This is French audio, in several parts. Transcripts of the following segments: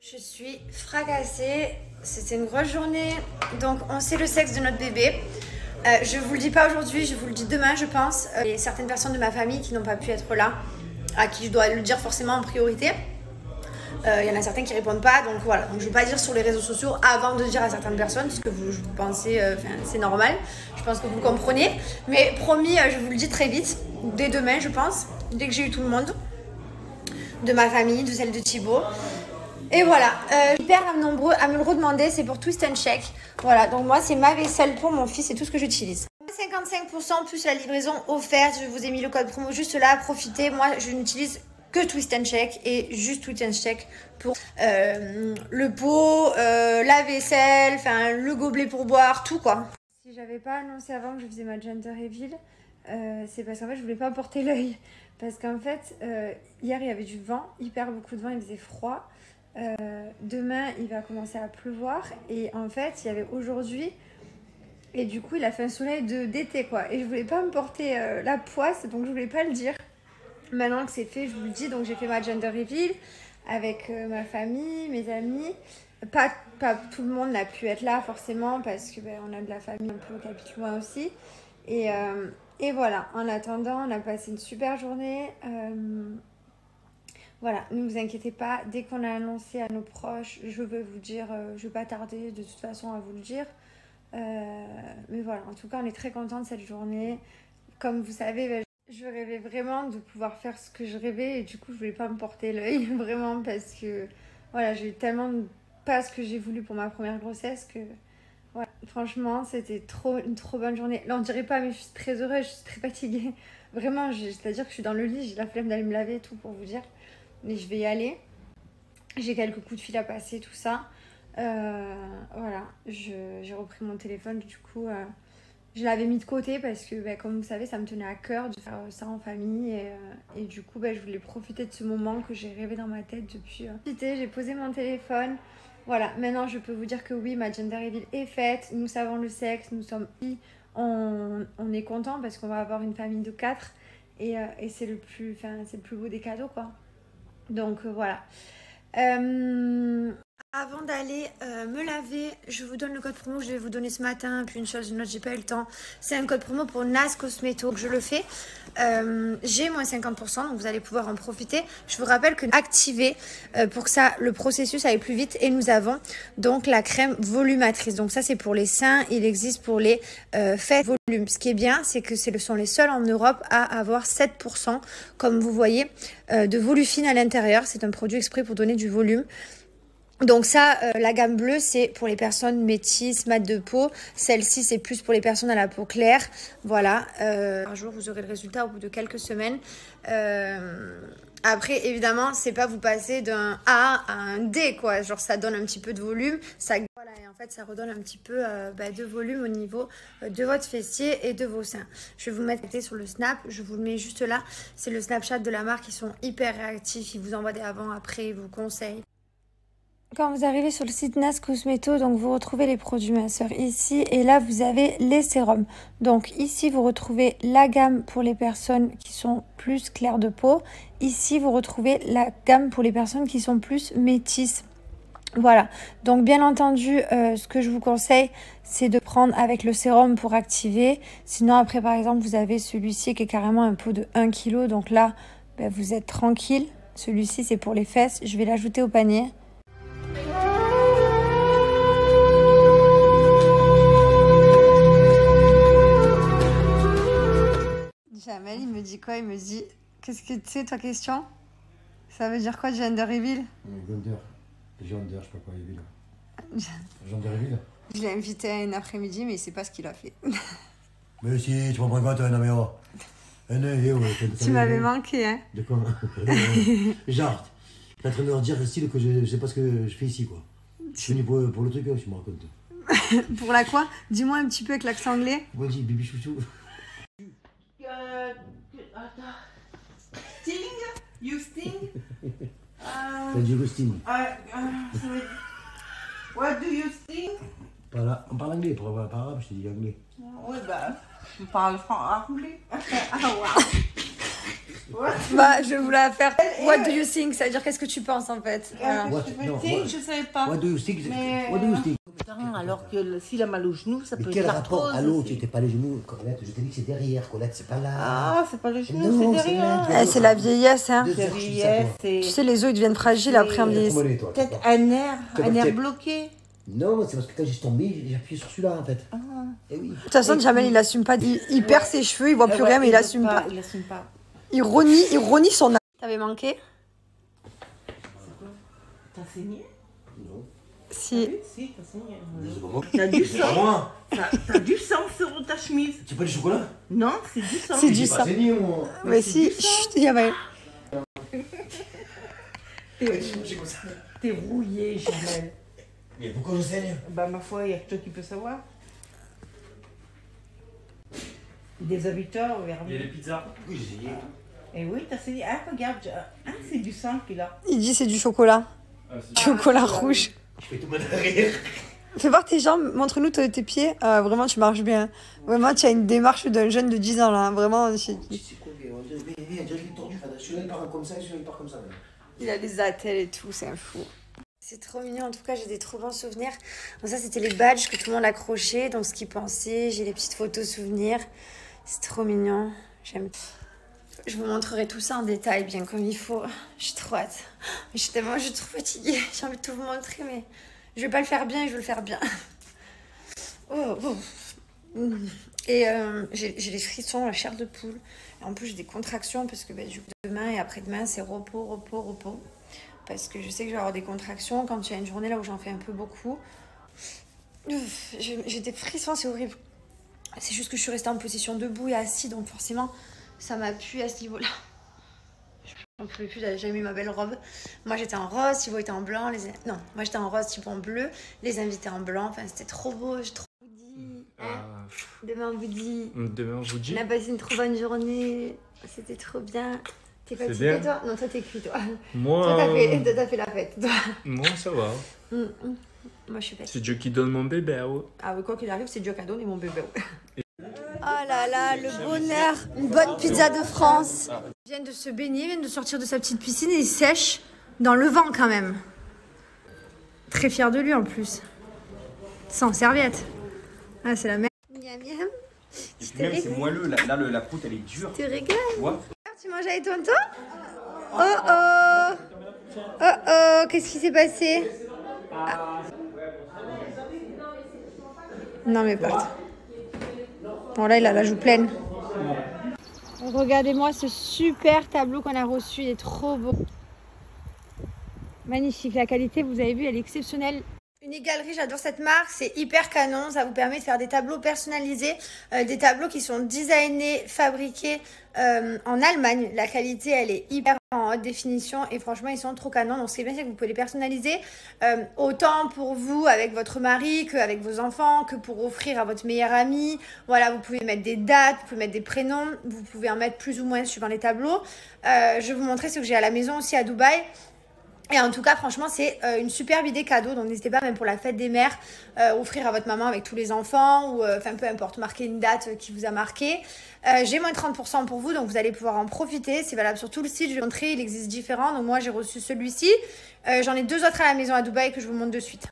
Je suis fracassée, c'était une grosse journée, donc on sait le sexe de notre bébé. Je vous le dis pas aujourd'hui, je vous le dis demain je pense. Il y a certaines personnes de ma famille qui n'ont pas pu être là, à qui je dois le dire forcément en priorité. Il y en a certains qui répondent pas, donc voilà. Donc je ne vais pas dire sur les réseaux sociaux avant de dire à certaines personnes, parce que vous pensez, c'est normal. Je pense que vous comprenez. Mais promis, je vous le dis très vite, dès demain je pense, dès que j'ai eu tout le monde, de ma famille, de celle de Thibaut. Et voilà, hyper nombreux à me le redemander, c'est pour Twist and Shake. Voilà, donc moi c'est ma vaisselle pour mon fils, c'est tout ce que j'utilise. 55% plus la livraison offerte, je vous ai mis le code promo juste là, profitez. Moi je n'utilise que Twist and Shake et juste Twist and Shake pour le pot, la vaisselle, enfin le gobelet pour boire, tout quoi. Si j'avais pas annoncé avant que je faisais ma gender reveal, c'est parce qu'en fait je voulais pas porter l'œil. Parce qu'en fait, hier il y avait du vent, hyper beaucoup de vent, il faisait froid. Demain il va commencer à pleuvoir et en fait il y avait aujourd'hui et du coup il a fait un soleil d'été quoi et je voulais pas me porter la poisse donc je voulais pas le dire. Maintenant que c'est fait je vous le dis, donc j'ai fait ma gender reveal avec ma famille, mes amis. Pas tout le monde n'a pu être là forcément parce que on a de la famille un peu qui habite loin aussi et voilà, en attendant on a passé une super journée. Voilà, ne vous inquiétez pas, dès qu'on a annoncé à nos proches, je vais vous dire, je ne vais pas tarder de toute façon à vous le dire. Mais voilà, en tout cas, on est très contents de cette journée. Comme vous savez, je rêvais vraiment de pouvoir faire ce que je rêvais et du coup, je ne voulais pas me porter l'œil, vraiment, parce que voilà, j'ai tellement pas ce que j'ai voulu pour ma première grossesse que voilà, franchement, c'était une trop bonne journée. Là, on dirait pas, mais je suis très heureuse, je suis très fatiguée. Vraiment, c'est-à-dire que je suis dans le lit, j'ai la flemme d'aller me laver et tout pour vous dire. Mais je vais y aller. J'ai quelques coups de fil à passer, tout ça. Voilà, j'ai repris mon téléphone. Du coup, je l'avais mis de côté parce que, comme vous savez, ça me tenait à cœur de faire ça en famille. Et du coup, je voulais profiter de ce moment que j'ai rêvé dans ma tête depuis. J'ai posé mon téléphone. Voilà, maintenant, je peux vous dire que oui, ma gender reveal est faite. Nous savons le sexe, nous sommes on est content parce qu'on va avoir une famille de 4. Et c'est le plus beau des cadeaux, quoi. Donc voilà. Avant d'aller me laver, je vous donne le code promo que je vais vous donner ce matin. Puis une autre, j'ai pas eu le temps. C'est un code promo pour NAS Cosmeto. Je le fais. J'ai moins 50%, donc vous allez pouvoir en profiter. Je vous rappelle que activer pour que ça, le processus aille plus vite. Et nous avons donc la crème volumatrice. Donc ça, c'est pour les seins. Il existe pour les fesses volume. Ce qui est bien, c'est que ce sont les seuls en Europe à avoir 7%, comme vous voyez, de volufine à l'intérieur. C'est un produit exprès pour donner du volume. Donc ça, la gamme bleue, c'est pour les personnes métisses, mat de peau. Celle-ci, c'est plus pour les personnes à la peau claire. Voilà. Par jour, vous aurez le résultat au bout de quelques semaines. Après, évidemment, c'est pas vous passer d'un A à un D, quoi. Genre, ça donne un petit peu de volume. Voilà, et en fait, ça redonne un petit peu de volume au niveau de votre fessier et de vos seins. Je vais vous mettre sur le Snap. Je vous le mets juste là. C'est le Snapchat de la marque. Ils sont hyper réactifs. Ils vous envoient des avant, après, ils vous conseillent. Quand vous arrivez sur le site NAS Cosmeto, donc vous retrouvez les produits minceurs ici et là vous avez les sérums. Donc ici vous retrouvez la gamme pour les personnes qui sont plus claires de peau. Ici vous retrouvez la gamme pour les personnes qui sont plus métisses. Voilà, donc bien entendu, ce que je vous conseille, c'est de prendre avec le sérum pour activer. Sinon après par exemple vous avez celui-ci qui est carrément un pot de 1 kg. Donc là vous êtes tranquille. Celui-ci c'est pour les fesses, je vais l'ajouter au panier. Jamel, il me dit quoi? Il me dit, qu'est-ce que tu sais ta question? Ça veut dire quoi, gender reveal? Gender, je sais pas quoi, reveal. Gender reveal. Je l'ai invité à un après-midi, mais il sait pas ce qu'il a fait. Mais si, tu m'as pas un ami. Tu m'avais manqué, hein? De quoi? Genre, t'es en train de leur dire style que je sais pas ce que je fais ici, quoi. Je suis venu pour le truc, tu me racontes. Pour la quoi? Dis-moi un petit peu avec l'accent anglais. Moi, je dis bibi chouchou. Sting? You sting? T'as dit sting. What do you sting? On parle anglais, pas arabe, je t'ai dit anglais. Oui, je parle anglais. Ah, wow. Bah, je voulais la faire. What do you think? Ça veut dire qu'est-ce que tu penses en fait? Voilà. Je savais pas. What do you think? Mais, What do you think? alors que s'il a mal au genou, ça Mais peut quel être rapport? l'arthrose Allô, aussi. tu n'étais pas les genoux, Colette. Je t'ai dit que c'est derrière, Colette, c'est pas là. Ah, c'est pas le genou, Non, c'est c'est derrière. là. C'est la vieillesse, hein. C'est vieillesse, Tu c'est sais, les os ils deviennent fragiles après en vieillissant. peut-être un nerf bloqué. Non, c'est parce que quand j'ai tombé, j'ai appuyé sur celui-là en fait. Ah. Eh oui. De toute façon, Jamel il assume pas. Il perd ses cheveux, il voit plus rien, mais il assume pas. Il assume pas. Il renie son âge. T'avais manqué? T'as saigné? Non. Si. Si, t'as saigné. C'est pas moi. T'as du C'est sang. pas moi. T'as du sang sur ta chemise. C'est pas du chocolat? Non, c'est du sang. C'est du J'ai sang. pas saigné moi. Mais si, chut, il y avait. J'ai comme ça. T'es rouillé, Jamel. Mais pourquoi je saigne? Bah, ma foi, il y a que toi qui peux savoir. Des habitants vers Il y a les pizzas. Oui, j'ai saigné. Et oui, t'as saigné. Ah, regarde, c'est du sang qu'il a. Il dit c'est du chocolat. Chocolat rouge. Je fais tout mal derrière. Fais voir tes jambes, montre-nous tes pieds. Vraiment, tu marches bien. Vraiment, tu as une démarche d'un jeune de 10 ans là. Vraiment, C'est quoi, viens, j'ai les tordu. Celui-là il part comme ça et celui-là il part comme ça. il a les attelles et tout, c'est un fou. C'est trop mignon, en tout cas j'ai des trop bons souvenirs. Donc ça c'était les badges que tout le monde accrochait, donc ce qu'ils pensaient, j'ai les petites photos souvenirs. C'est trop mignon, j'aime. Je vous montrerai tout ça en détail, bien comme il faut. J'ai trop hâte. Mais je suis trop fatiguée, j'ai envie de tout vous montrer, mais je vais pas le faire bien et je veux le faire bien. Oh. Et j'ai les frissons, la chair de poule. Et en plus j'ai des contractions parce que demain et après-demain c'est repos. Parce que je sais que je vais avoir des contractions quand il y a une journée là où j'en fais un peu beaucoup. J'ai des frissons, c'est horrible. C'est juste que je suis restée en position debout et assise, donc forcément, ça m'a plu à ce niveau-là. Je n'en pouvais plus, j'avais mis ma belle robe. Moi, j'étais en rose, Thibaut était en blanc. Non, moi, j'étais en rose, Thibaut en bleu. Les invités en blanc, enfin, c'était trop beau, j'ai trop dit. Hein. Demain, on vous dit. Demain, on vous dit. On a passé une trop bonne journée. C'était trop bien. T'es C'est fatiguée, bien. toi? Non, toi, t'es cuit, toi. Moi, Toi, t'as fait la fête, toi. moi, ça va. Moi, je suis fatiguée. C'est Dieu qui donne mon bébé. Oh. Ah oui, quoi qu'il arrive, c'est Dieu qui a donné mon bébé. Oh là là, le bonheur. Une bonne pizza de France. Il vient de se baigner, il vient de sortir de sa petite piscine et il sèche dans le vent quand même. Très fier de lui en plus. Sans serviette. Ah, c'est la merde. Miam miam. Même c'est moelleux, là la croûte elle est dure. Tu régales. Tu vois? Tu manges avec tonton? Oh, qu'est-ce qui s'est passé? Ah. Non mais pas. Bon là il a la joue pleine. Regardez-moi ce super tableau qu'on a reçu, il est trop beau. Magnifique, la qualité vous avez vu elle est exceptionnelle. Unique Galerie, j'adore cette marque, c'est hyper canon, ça vous permet de faire des tableaux personnalisés, des tableaux qui sont designés, fabriqués en Allemagne. La qualité, elle est hyper en haute définition et franchement, ils sont trop canons. Donc, ce qui est bien, c'est que vous pouvez les personnaliser autant pour vous, avec votre mari, qu'avec vos enfants, que pour offrir à votre meilleur ami. Voilà, vous pouvez mettre des dates, vous pouvez mettre des prénoms, vous pouvez en mettre plus ou moins suivant les tableaux. Je vais vous montrer ce que j'ai à la maison aussi à Dubaï. Et en tout cas, franchement, c'est une superbe idée cadeau. Donc, n'hésitez pas, même pour la fête des mères, offrir à votre maman avec tous les enfants ou, enfin, peu importe, marquer une date qui vous a marqué. J'ai moins de 30% pour vous, donc vous allez pouvoir en profiter. C'est valable sur tout le site. Je vais vous montrer, il existe différents. Donc, moi, j'ai reçu celui-ci. J'en ai deux autres à la maison à Dubaï que je vous montre de suite.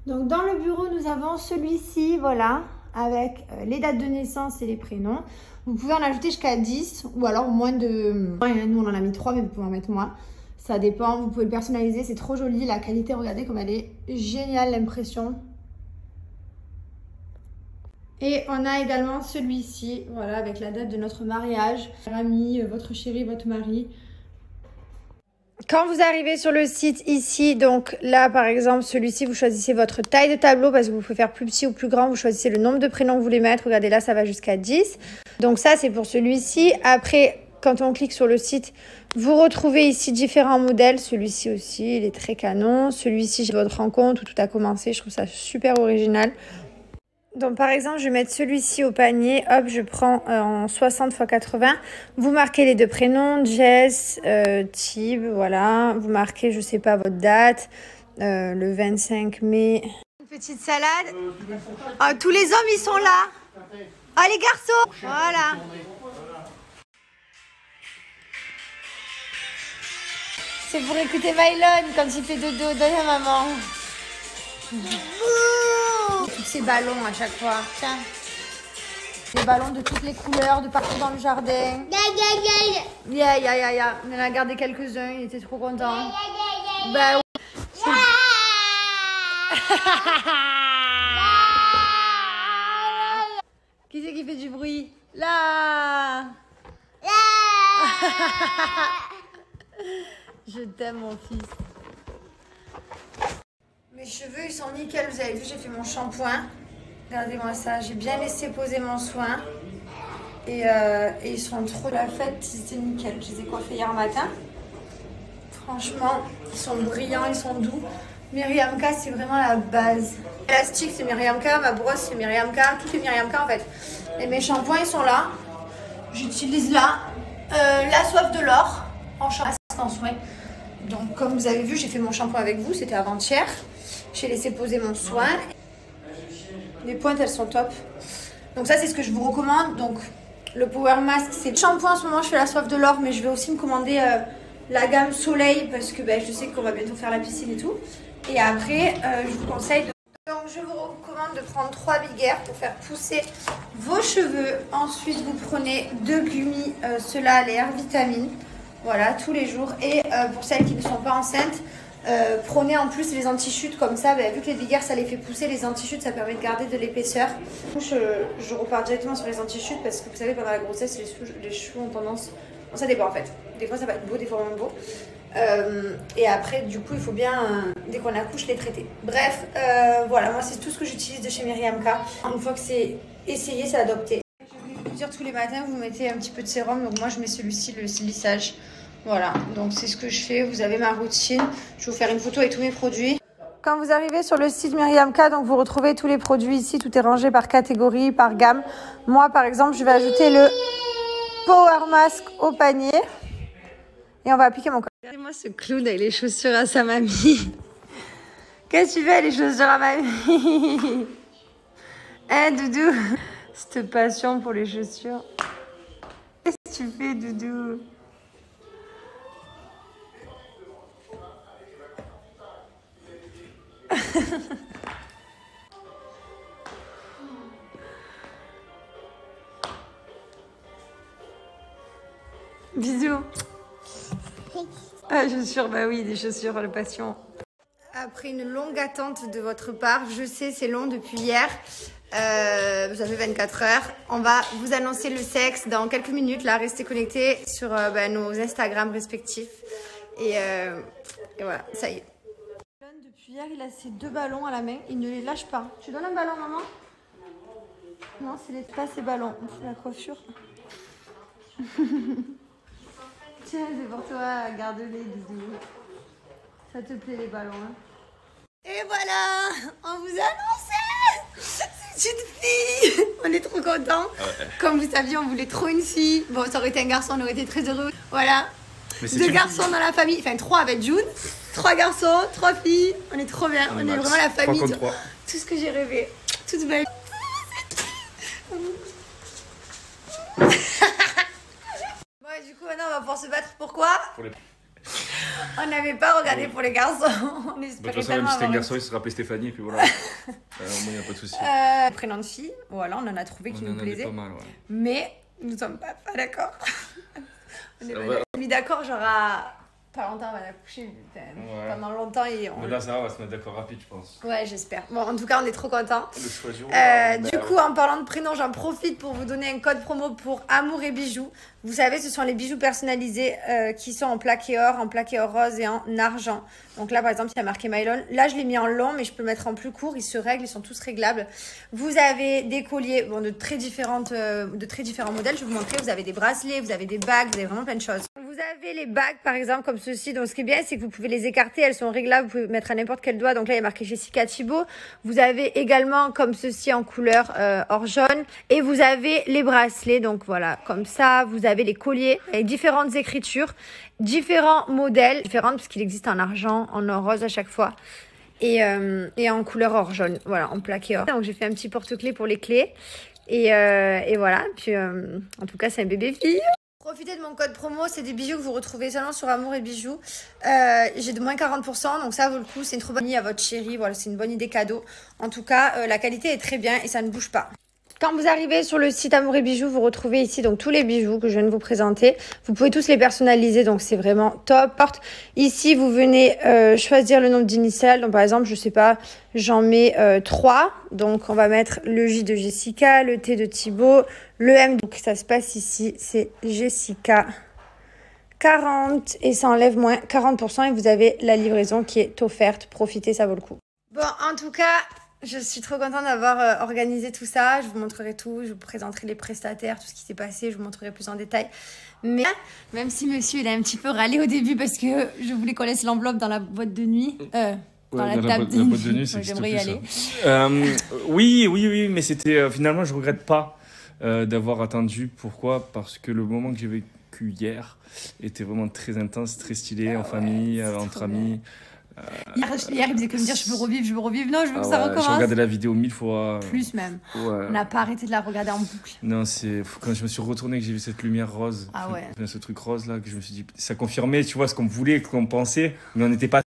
Donc, dans le bureau, nous avons celui-ci, voilà, avec les dates de naissance et les prénoms. Vous pouvez en ajouter jusqu'à 10 ou alors moins de... Nous, on en a mis 3, mais vous pouvez en mettre moins. Ça dépend, vous pouvez le personnaliser, c'est trop joli. La qualité, regardez comme elle est géniale, l'impression. Et on a également celui-ci, voilà, avec la date de notre mariage. Votre ami, votre chéri, votre mari. Quand vous arrivez sur le site ici, donc là par exemple, celui-ci, vous choisissez votre taille de tableau parce que vous pouvez faire plus petit ou plus grand. Vous choisissez le nombre de prénoms que vous voulez mettre. Regardez là, ça va jusqu'à 10. Donc ça, c'est pour celui-ci. Après... Quand on clique sur le site, vous retrouvez ici différents modèles. Celui-ci aussi, il est très canon. Celui-ci, j'ai votre rencontre où tout a commencé. Je trouve ça super original. Donc, par exemple, je vais mettre celui-ci au panier. Hop, je prends en 60 x 80. Vous marquez les deux prénoms, Jess, Thib, voilà. Vous marquez, je sais pas, votre date, le 25 mai. Une petite salade. Oh, tous les hommes, ils sont là. Oh, les garçons. Voilà. C'est pour écouter Mylon quand il fait dodo. Donne à maman. Tous ces ballons à chaque fois. Tiens. Des ballons de toutes les couleurs, de partout dans le jardin. On en a gardé quelques-uns, il était trop content. Bah, qui c'est qui fait du bruit? Là. Je t'aime mon fils. Mes cheveux ils sont nickel, vous avez vu j'ai fait mon shampoing. Regardez-moi ça, j'ai bien laissé poser mon soin. Et ils sont trop la fête, c'était nickel. Je les ai coiffés hier matin. Franchement, ils sont brillants, ils sont doux. Myriam K, c'est vraiment la base. L'élastique, c'est Myriam K, ma brosse, c'est Myriam K, tout est Myriam K en fait. Et mes shampoings, ils sont là. J'utilise là la soif de l'or en shampoing en soin. Donc, comme vous avez vu, j'ai fait mon shampoing avec vous, c'était avant-hier. J'ai laissé poser mon soin. Les pointes, elles sont top. Donc ça, c'est ce que je vous recommande. Donc, le Power Mask, c'est le shampoing. En ce moment, je fais la soif de l'or, mais je vais aussi me commander la gamme Soleil parce que je sais qu'on va bientôt faire la piscine et tout. Et après, je vous conseille de... Donc, je vous recommande de prendre 3 Big Air pour faire pousser vos cheveux. Ensuite, vous prenez 2 gummies Solalair Vitamine. Voilà, tous les jours. Et pour celles qui ne sont pas enceintes, prenez en plus les anti-chutes comme ça. Vu que les Big Air ça les fait pousser, les anti-chutes ça permet de garder de l'épaisseur. Je repars directement sur les anti-chutes parce que vous savez, pendant la grossesse, les cheveux ont tendance. Bon, ça dépend en fait. Des fois ça va être beau, des fois moins beau. Et après, du coup, il faut bien, dès qu'on accouche, les traiter. Bref, voilà, moi c'est tout ce que j'utilise de chez Myriam K. Une fois que c'est essayé, c'est adopté. Je vais vous dire tous les matins, vous mettez un petit peu de sérum. Donc moi, je mets celui-ci, le lissage. Voilà, donc c'est ce que je fais. Vous avez ma routine. Je vais vous faire une photo avec tous mes produits. Quand vous arrivez sur le site Myriam K, donc vous retrouvez tous les produits ici. Tout est rangé par catégorie, par gamme. Moi, par exemple, je vais ajouter le Power Mask au panier. Et on va appliquer mon corps. Regardez-moi ce clown avec les chaussures à sa mamie. Qu'est-ce que tu fais, les chaussures à mamie? Hein, Doudou? Cette passion pour les chaussures. Qu'est-ce que tu fais, Doudou? Bisous. Ah, chaussures, bah oui, des chaussures, la passion. Après une longue attente de votre part, je sais, c'est long depuis hier. Ça fait 24 heures. On va vous annoncer le sexe dans quelques minutes. Là, restez connectés sur nos Instagram respectifs. Et voilà, ça y est. Depuis hier, il a ses 2 ballons à la main. Il ne les lâche pas. Tu donnes un ballon, maman? Non, c'est pas ses ballons. C'est la coiffure. Tiens, c'est pour toi. Garde-les, Doudou. Ça te plaît, les ballons, hein? Et voilà, on vous a annoncé. C'est une fille. On est trop contents. Ouais. Comme vous saviez, on voulait trop une fille. Bon, ça aurait été un garçon, on aurait été très heureux. Voilà. 2 garçons dans la famille. Enfin, 3 avec June. 3 garçons, 3 filles. On est trop bien. On est vraiment la famille. Tout ce que j'ai rêvé. Toute belle. Bon, du coup, maintenant, on va pouvoir se battre. Pourquoi? On n'avait pas regardé pour les garçons. On espérait de toute façon, même si c'était un garçon, il se rappelait Stéphanie, et puis voilà. Moi, il n'y a pas de souci. Prénom de fille, voilà, on en a trouvé qui nous plaisait. Pas mal, ouais. Mais nous ne sommes pas d'accord. On est mis d'accord, genre à pas longtemps, on va la coucher. Pendant longtemps. Mais là, ça va se mettre d'accord rapide, je pense. Ouais, j'espère. Bon, en tout cas, on est trop contents. Le choix du du coup, en parlant de prénom, j'en profite pour vous donner un code promo pour Amour et Bijoux. Vous savez, ce sont les bijoux personnalisés qui sont en plaqué or rose et en argent. Donc là, par exemple, il y a marqué Mylon. Là, je l'ai mis en long, mais je peux le mettre en plus court. Ils se règlent, ils sont tous réglables. Vous avez des colliers de très différents modèles. Je vais vous montrer. Vous avez des bracelets, vous avez des bagues, vous avez vraiment plein de choses. Vous avez les bagues, par exemple, comme ceci. Donc, ce qui est bien, c'est que vous pouvez les écarter. Elles sont réglables. Vous pouvez mettre à n'importe quel doigt. Donc là, il y a marqué Jessica Thibault. Vous avez également, comme ceci, en couleur or jaune. Et vous avez les bracelets. Donc voilà, comme ça. Vous avez les colliers avec différentes écritures, différents modèles, différentes puisqu'il existe en argent, en or rose à chaque fois. Et en couleur or jaune. Voilà, en plaqué or. Donc j'ai fait un petit porte-clés pour les clés. Et voilà. Puis en tout cas, c'est un bébé fille. Profitez de mon code promo, c'est des bijoux que vous retrouvez seulement sur Amour et Bijoux. J'ai de moins 40%, donc ça vaut le coup. C'est une trop bonne idée à votre chérie, voilà, c'est une bonne idée cadeau. En tout cas, la qualité est très bien et ça ne bouge pas. Quand vous arrivez sur le site Amour et Bijoux, vous retrouvez ici donc tous les bijoux que je viens de vous présenter. Vous pouvez tous les personnaliser, donc c'est vraiment top. Ici, vous venez choisir le nombre d'initiales. Donc par exemple, je sais pas, j'en mets 3. Donc on va mettre le J de Jessica, le T de Thibaut, le M. Donc ça se passe ici, c'est Jessica 40 et ça enlève moins 40% et vous avez la livraison qui est offerte. Profitez, ça vaut le coup. Bon, en tout cas, je suis trop contente d'avoir organisé tout ça. Je vous montrerai tout, je vous présenterai les prestataires, tout ce qui s'est passé, je vous montrerai plus en détail. Mais même si monsieur il a un petit peu râlé au début parce que je voulais qu'on laisse l'enveloppe dans la boîte de nuit, dans la table de nuit, j'aimerais y aller. Oui, mais c'était finalement je regrette pas d'avoir attendu. Pourquoi? Parce que le moment que j'ai vécu hier était vraiment très intense, très stylé, en famille, entre amis. Hier, il faisait que me dire je veux revivre. Non, je veux que ça recommence. J'ai regardé la vidéo 1000 fois. Plus même. Ouais. On n'a pas arrêté de la regarder en boucle. Non, c'est quand je me suis retourné que j'ai vu cette lumière rose, ce truc rose là, que je me suis dit, ça confirmait, tu vois, ce qu'on voulait, qu'on pensait, mais on n'était pas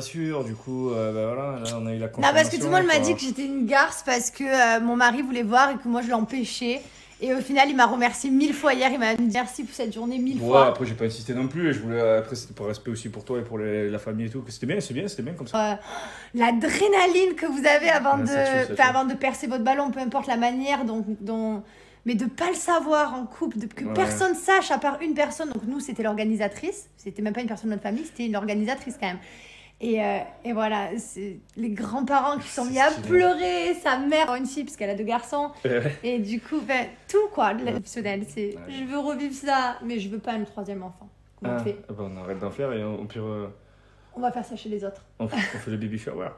sûr. Du coup, voilà, là, on a eu la confirmation. Non, parce que tout le monde m'a dit que j'étais une garce parce que mon mari voulait voir et que moi je l'empêchais. Et au final, il m'a remercié 1000 fois hier. Il m'a dit merci pour cette journée 1000 fois. Après, j'ai pas insisté non plus. Je voulais, après, c'était par respect aussi pour toi et pour la famille et tout. C'était bien comme ça. L'adrénaline que vous avez avant de percer votre ballon, peu importe la manière mais de pas le savoir en couple, que personne sache à part une personne. Donc nous, c'était l'organisatrice. C'était même pas une personne de notre famille, c'était une organisatrice quand même. Et voilà, c'est les grands-parents qui sont mis à pleurer, sa mère, une fille, parce qu'elle a 2 garçons. Et du coup, tout quoi, l'exceptionnel. Je veux revivre ça, mais je veux pas un 3e enfant. Comment on fait? On arrête d'en faire et au pire. On va faire ça chez les autres. On fait le baby shower.